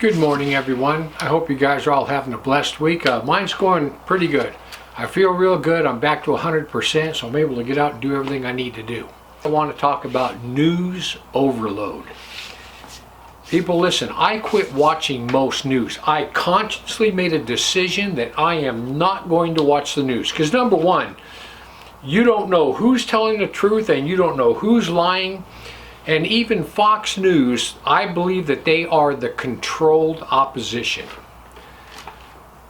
Good morning, everyone. I hope you guys are all having a blessed week. Mine's going pretty good. I feel real good. I'm back to 100%, so I'm able to get out and do everything I need to do. I want to talk about news overload. People, listen, I quit watching most news. I consciously made a decision that I am not going to watch the news. Because number one, you don't know who's telling the truth and you don't know who's lying. And even Fox News, I believe that they are the controlled opposition.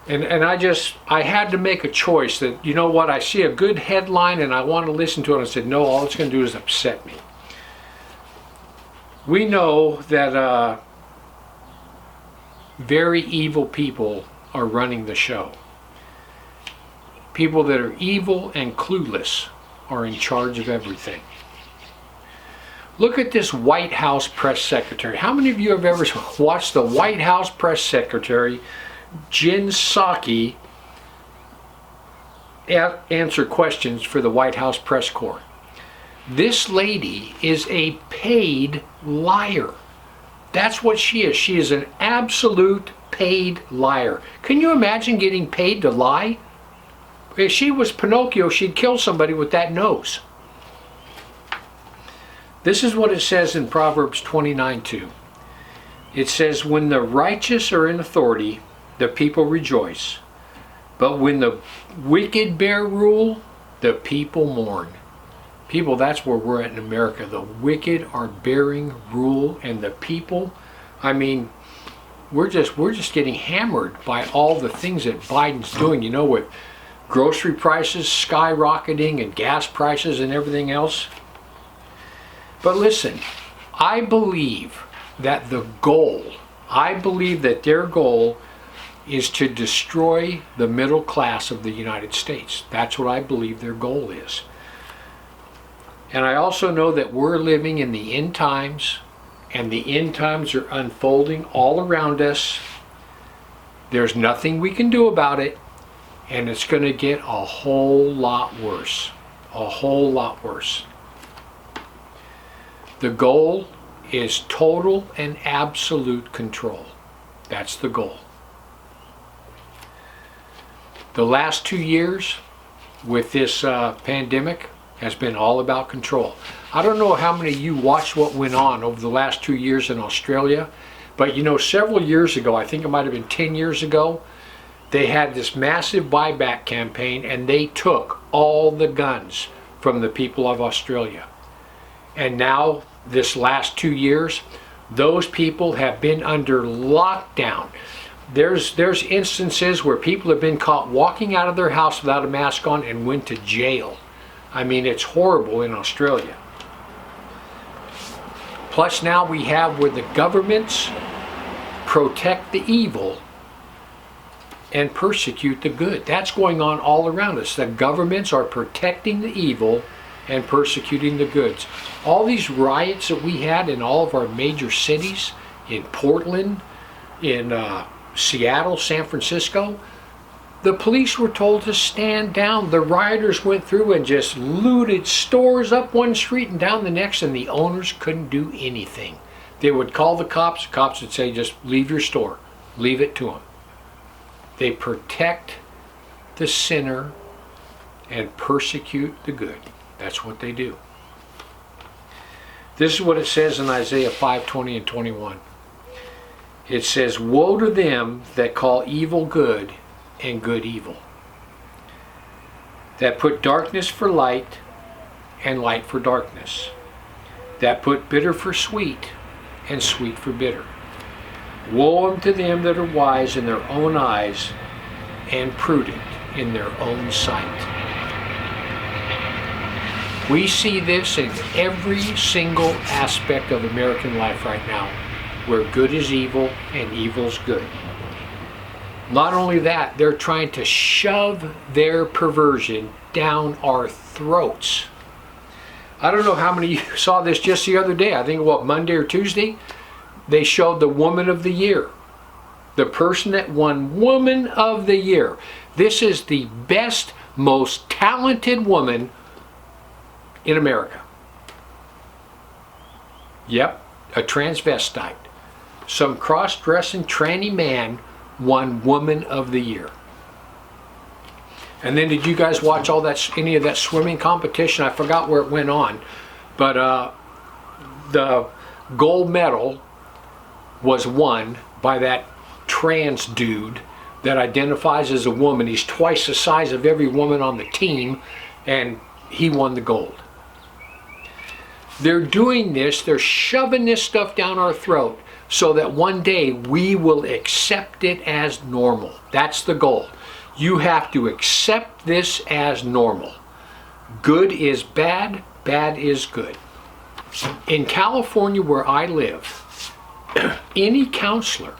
And I had to make a choice that, you know what, I see a good headline and I want to listen to it. And I said, no, all it's going to do is upset me. We know that very evil people are running the show. People that are evil and clueless are in charge of everything. Look at this White House press secretary. How many of you have ever watched the White House press secretary, Jen Psaki, answer questions for the White House press corps? This lady is a paid liar. That's what she is. She is an absolute paid liar. Can you imagine getting paid to lie? If she was Pinocchio, she'd kill somebody with that nose. This is what it says in Proverbs 29:2. It says, when the righteous are in authority, the people rejoice. But when the wicked bear rule, the people mourn. People, that's where we're at in America. The wicked are bearing rule, and the people, I mean, we're just getting hammered by all the things that Biden's doing, you know, with grocery prices skyrocketing and gas prices and everything else. But listen, I believe that their goal is to destroy the middle class of the United States. That's what I believe their goal is. And I also know that we're living in the end times, and the end times are unfolding all around us. There's nothing we can do about it, and it's going to get a whole lot worse. A whole lot worse. The goal is total and absolute control. That's the goal. The last 2 years with this pandemic has been all about control. I don't know how many of you watched what went on over the last 2 years in Australia, but you know, several years ago, I think it might have been 10 years ago, they had this massive buyback campaign and they took all the guns from the people of Australia. And now, this last 2 years, those people have been under lockdown. There's instances where people have been caught walking out of their house without a mask on and went to jail. I mean, it's horrible in Australia. Plus now we have where the governments protect the evil and persecute the good. That's going on all around us. The governments are protecting the evil and persecuting the goods. All these riots that we had in all of our major cities, in Portland, in Seattle, San Francisco, the police were told to stand down. The rioters went through and just looted stores up one street and down the next, and the owners couldn't do anything. They would call the cops would say, just leave your store, leave it to them. They protect the sinner and persecute the good. That's what they do. This is what it says in Isaiah 5:20 and 21. It says, woe to them that call evil good and good evil, that put darkness for light and light for darkness, that put bitter for sweet and sweet for bitter. Woe unto them that are wise in their own eyes and prudent in their own sight. We see this in every single aspect of American life right now, where good is evil and evil's good. Not only that, they're trying to shove their perversion down our throats. I don't know how many of you saw this just the other day. I think, Monday or Tuesday? They showed the Woman of the Year. The person that won Woman of the Year. This is the best, most talented woman in America. Yep, a transvestite. some cross-dressing tranny man won Woman of the Year. And then did you guys watch any of that swimming competition? I forgot where it went on, but the gold medal was won by that trans dude that identifies as a woman. He's twice the size of every woman on the team, and he won the gold. They're doing this, they're shoving this stuff down our throat so that one day we will accept it as normal. That's the goal. You have to accept this as normal. Good is bad, bad is good. In California, where I live, any counselor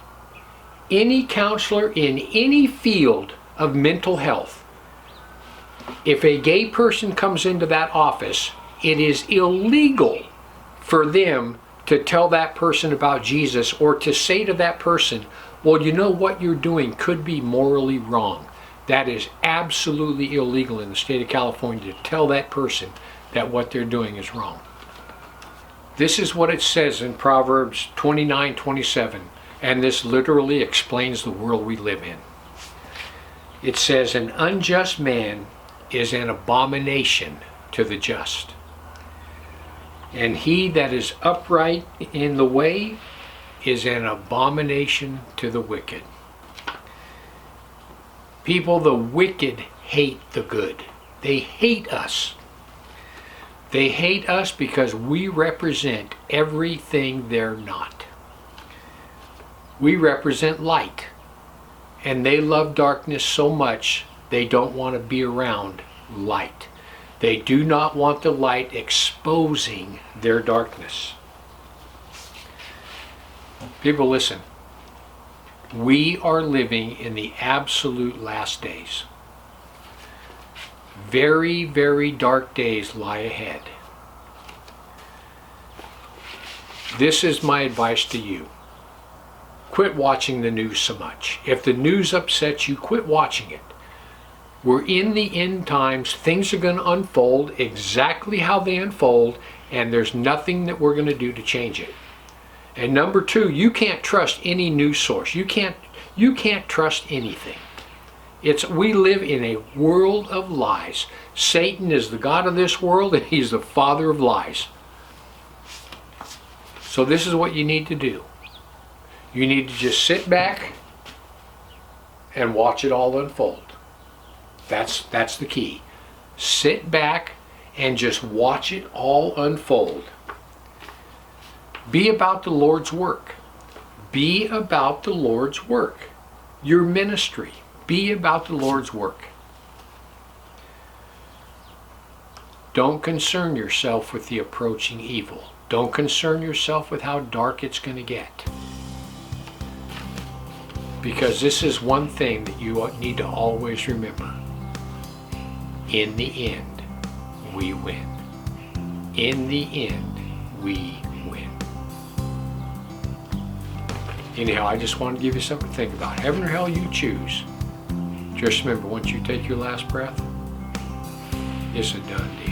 in any field of mental health, if a gay person comes into that office, it is illegal for them to tell that person about Jesus, or to say to that person, well, you know what you're doing could be morally wrong. That is absolutely illegal in the state of California, to tell that person that what they're doing is wrong. This is what it says in Proverbs 29:27, and this literally explains the world we live in. It says, an unjust man is an abomination to the just, and he that is upright in the way is an abomination to the wicked. People, the wicked hate the good. They hate us. They hate us because we represent everything they're not. We represent light, and they love darkness so much they don't want to be around light. They do not want the light exposing their darkness. People, listen. We are living in the absolute last days. Very, very dark days lie ahead. This is my advice to you. Quit watching the news so much. If the news upsets you, quit watching it. We're in the end times. Things are going to unfold exactly how they unfold, and there's nothing that we're going to do to change it. And number two, you can't trust any news source. You can't trust anything. We live in a world of lies. Satan is the god of this world, and he's the father of lies. So this is what you need to do. You need to just sit back and watch it all unfold. That's the key. Sit back and just watch it all unfold. Be about the Lord's work. Be about the Lord's work. Your ministry. Be about the Lord's work. Don't concern yourself with the approaching evil. Don't concern yourself with how dark it's going to get. Because this is one thing that you need to always remember. In the end, we win. In the end, we win. Anyhow, I just wanted to give you something to think about. Heaven or hell, you choose. Just remember, once you take your last breath, it's a done deal.